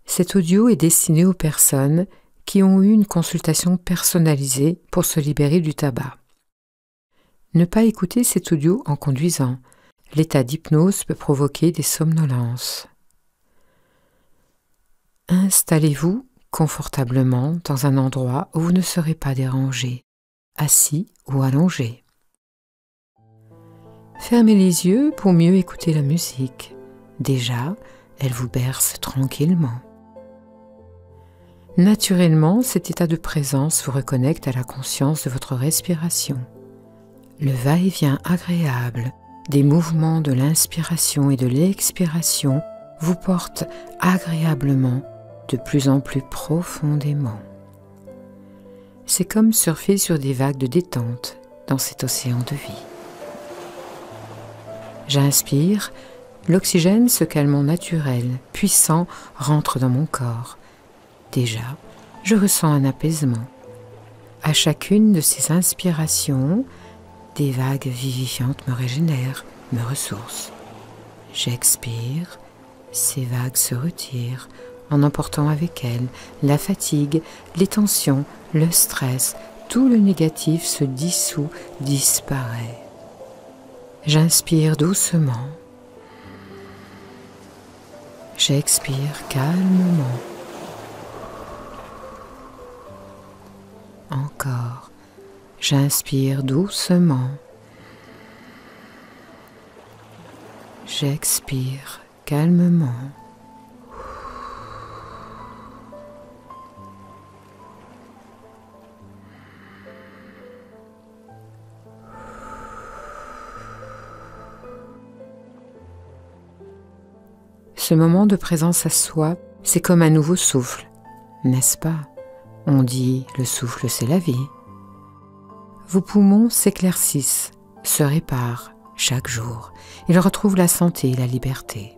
Cet audio est destiné aux personnes qui ont eu une consultation personnalisée pour se libérer du tabac. Ne pas écouter cet audio en conduisant. L'état d'hypnose peut provoquer des somnolences. Installez-vous confortablement dans un endroit où vous ne serez pas dérangé, assis ou allongé. Fermez les yeux pour mieux écouter la musique. Déjà, elle vous berce tranquillement. Naturellement, cet état de présence vous reconnecte à la conscience de votre respiration. Le va-et-vient agréable des mouvements de l'inspiration et de l'expiration vous portent agréablement de plus en plus profondément. C'est comme surfer sur des vagues de détente dans cet océan de vie. J'inspire, l'oxygène, ce calmant naturel, puissant, rentre dans mon corps. Déjà, je ressens un apaisement. À chacune de ces inspirations, des vagues vivifiantes me régénèrent, me ressourcent. J'expire, ces vagues se retirent, en emportant avec elles la fatigue, les tensions, le stress, tout le négatif se dissout, disparaît. J'inspire doucement. J'expire calmement. Encore. J'inspire doucement. J'expire calmement. Ce moment de présence à soi, c'est comme un nouveau souffle, n'est-ce pas? On dit le souffle, c'est la vie. Vos poumons s'éclaircissent, se réparent chaque jour. Ils retrouvent la santé et la liberté.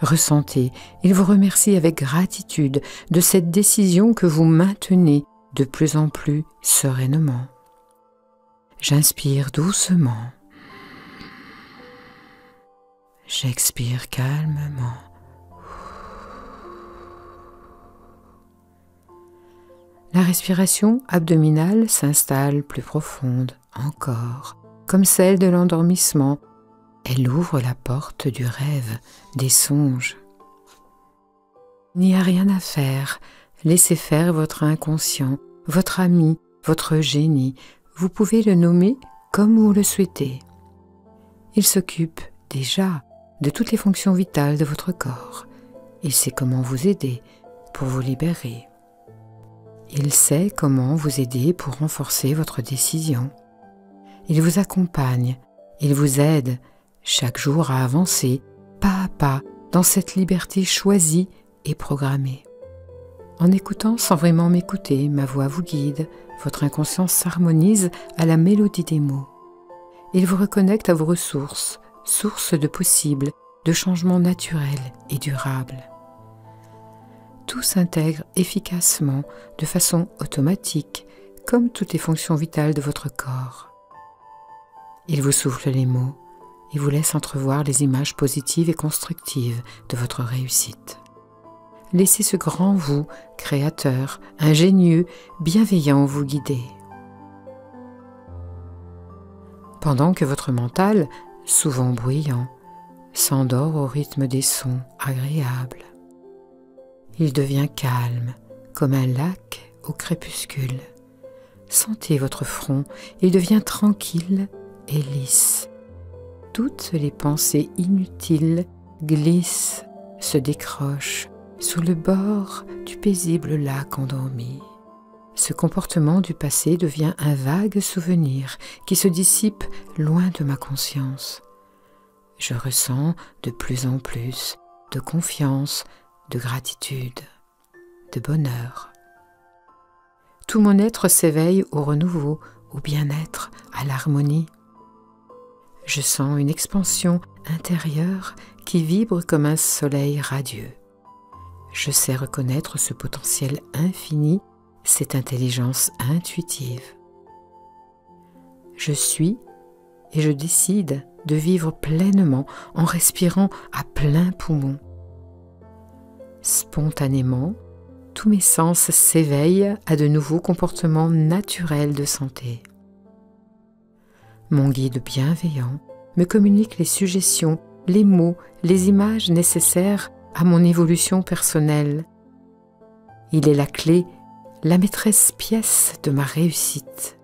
Ressentez, ils vous remercient avec gratitude de cette décision que vous maintenez de plus en plus sereinement. J'inspire doucement. J'expire calmement. La respiration abdominale s'installe plus profonde encore, comme celle de l'endormissement. Elle ouvre la porte du rêve, des songes. Il n'y a rien à faire, laissez faire votre inconscient, votre ami, votre génie. Vous pouvez le nommer comme vous le souhaitez. Il s'occupe déjà de toutes les fonctions vitales de votre corps. Il sait comment vous aider pour vous libérer. Il sait comment vous aider pour renforcer votre décision. Il vous accompagne, il vous aide chaque jour à avancer pas à pas dans cette liberté choisie et programmée. En écoutant sans vraiment m'écouter, ma voix vous guide, votre inconscience s'harmonise à la mélodie des mots. Il vous reconnecte à vos ressources, source de possibles, de changements naturels et durables. Tout s'intègre efficacement, de façon automatique, comme toutes les fonctions vitales de votre corps. Il vous souffle les mots et vous laisse entrevoir les images positives et constructives de votre réussite. Laissez ce grand vous, créateur, ingénieux, bienveillant vous guider. Pendant que votre mental, souvent bruyant, s'endort au rythme des sons agréables. Il devient calme, comme un lac au crépuscule. Sentez votre front, il devient tranquille et lisse. Toutes les pensées inutiles glissent, se décrochent sous le bord du paisible lac endormi. Ce comportement du passé devient un vague souvenir qui se dissipe loin de ma conscience. Je ressens de plus en plus de confiance, de gratitude, de bonheur. Tout mon être s'éveille au renouveau, au bien-être, à l'harmonie. Je sens une expansion intérieure qui vibre comme un soleil radieux. Je sais reconnaître ce potentiel infini, cette intelligence intuitive. Je suis et je décide de vivre pleinement en respirant à plein poumon. Spontanément, tous mes sens s'éveillent à de nouveaux comportements naturels de santé. Mon guide bienveillant me communique les suggestions, les mots, les images nécessaires à mon évolution personnelle. Il est la clé, la maîtresse pièce de ma réussite.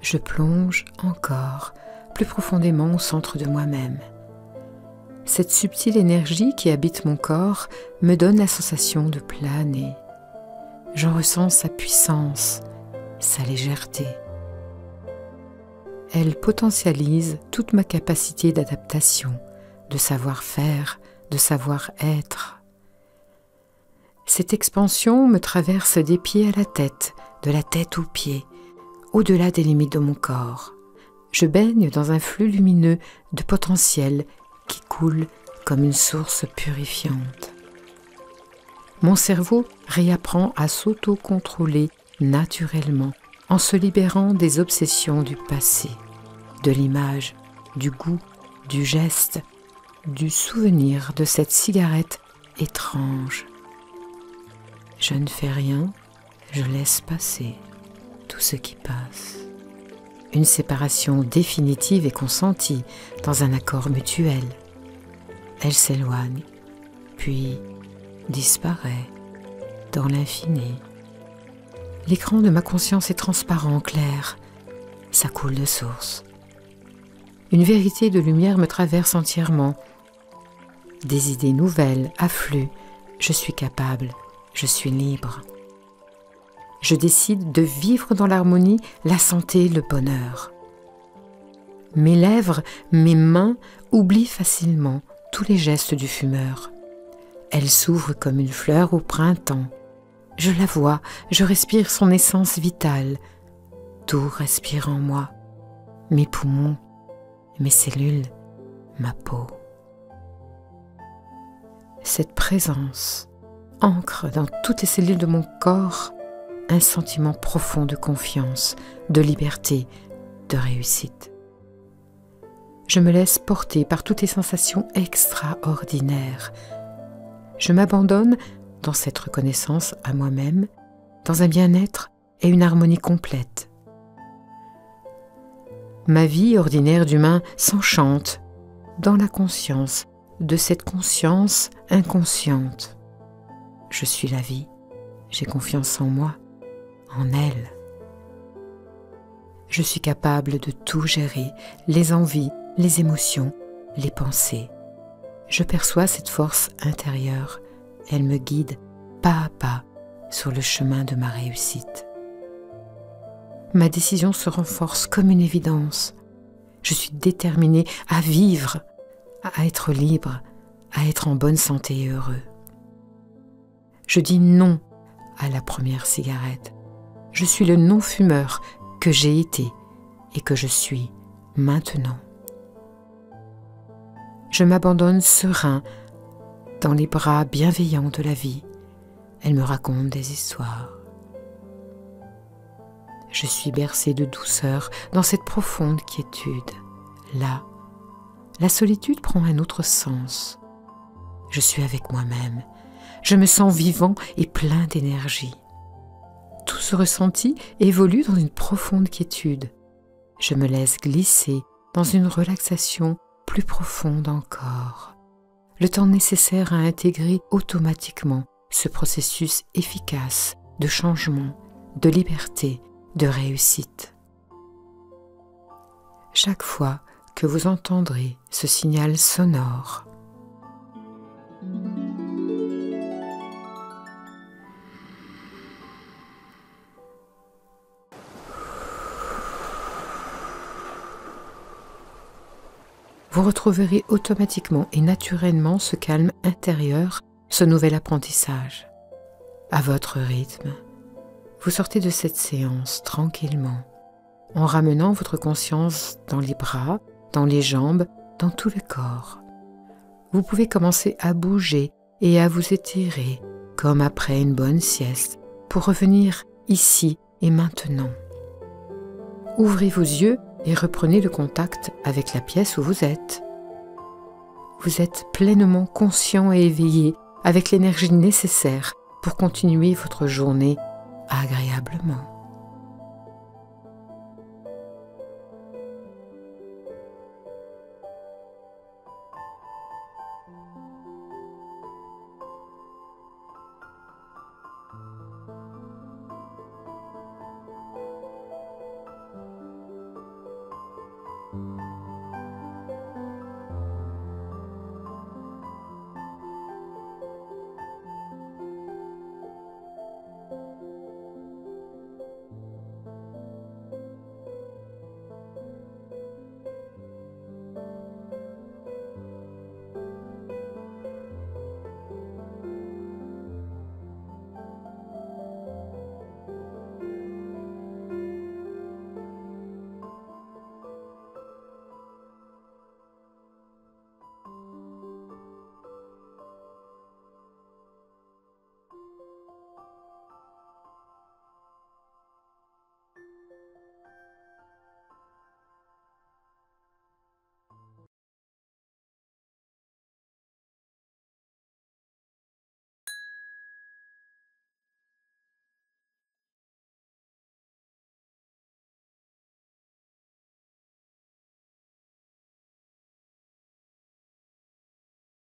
Je plonge encore plus profondément au centre de moi-même. Cette subtile énergie qui habite mon corps me donne la sensation de planer. J'en ressens sa puissance, sa légèreté. Elle potentialise toute ma capacité d'adaptation, de savoir-faire, de savoir-être. Cette expansion me traverse des pieds à la tête, de la tête aux pieds, au-delà des limites de mon corps. Je baigne dans un flux lumineux de potentiel qui coule comme une source purifiante. Mon cerveau réapprend à s'auto-contrôler naturellement en se libérant des obsessions du passé, de l'image, du goût, du geste, du souvenir de cette cigarette étrange. Je ne fais rien, je laisse passer tout ce qui passe. Une séparation définitive et consentie dans un accord mutuel. Elle s'éloigne, puis disparaît dans l'infini. L'écran de ma conscience est transparent, clair. Ça coule de source. Une vérité de lumière me traverse entièrement. Des idées nouvelles affluent. Je suis capable, je suis libre. Je décide de vivre dans l'harmonie, la santé, le bonheur. Mes lèvres, mes mains oublient facilement tous les gestes du fumeur. Elle s'ouvre comme une fleur au printemps. Je la vois, je respire son essence vitale. Tout respire en moi. Mes poumons, mes cellules, ma peau. Cette présence ancre dans toutes les cellules de mon corps un sentiment profond de confiance, de liberté, de réussite. Je me laisse porter par toutes les sensations extraordinaires. Je m'abandonne dans cette reconnaissance à moi-même, dans un bien-être et une harmonie complète. Ma vie ordinaire d'humain s'enchante dans la conscience de cette conscience inconsciente. Je suis la vie, j'ai confiance en moi, en elle. Je suis capable de tout gérer, les envies, les émotions, les pensées. Je perçois cette force intérieure. Elle me guide pas à pas sur le chemin de ma réussite. Ma décision se renforce comme une évidence. Je suis déterminée à vivre, à être libre, à être en bonne santé et heureux. Je dis non à la première cigarette. Je suis le non-fumeur que j'ai été et que je suis maintenant. Je m'abandonne serein dans les bras bienveillants de la vie. Elle me raconte des histoires. Je suis bercée de douceur dans cette profonde quiétude. Là, la solitude prend un autre sens. Je suis avec moi-même. Je me sens vivant et plein d'énergie. Tout ce ressenti évolue dans une profonde quiétude. Je me laisse glisser dans une relaxation plus profonde encore. Le temps nécessaire à intégrer automatiquement ce processus efficace de changement, de liberté, de réussite. Chaque fois que vous entendrez ce signal sonore, vous retrouverez automatiquement et naturellement ce calme intérieur, ce nouvel apprentissage. À votre rythme, vous sortez de cette séance tranquillement, en ramenant votre conscience dans les bras, dans les jambes, dans tout le corps. Vous pouvez commencer à bouger et à vous étirer, comme après une bonne sieste, pour revenir ici et maintenant. Ouvrez vos yeux et reprenez le contact avec la pièce où vous êtes. Vous êtes pleinement conscient et éveillé avec l'énergie nécessaire pour continuer votre journée agréablement.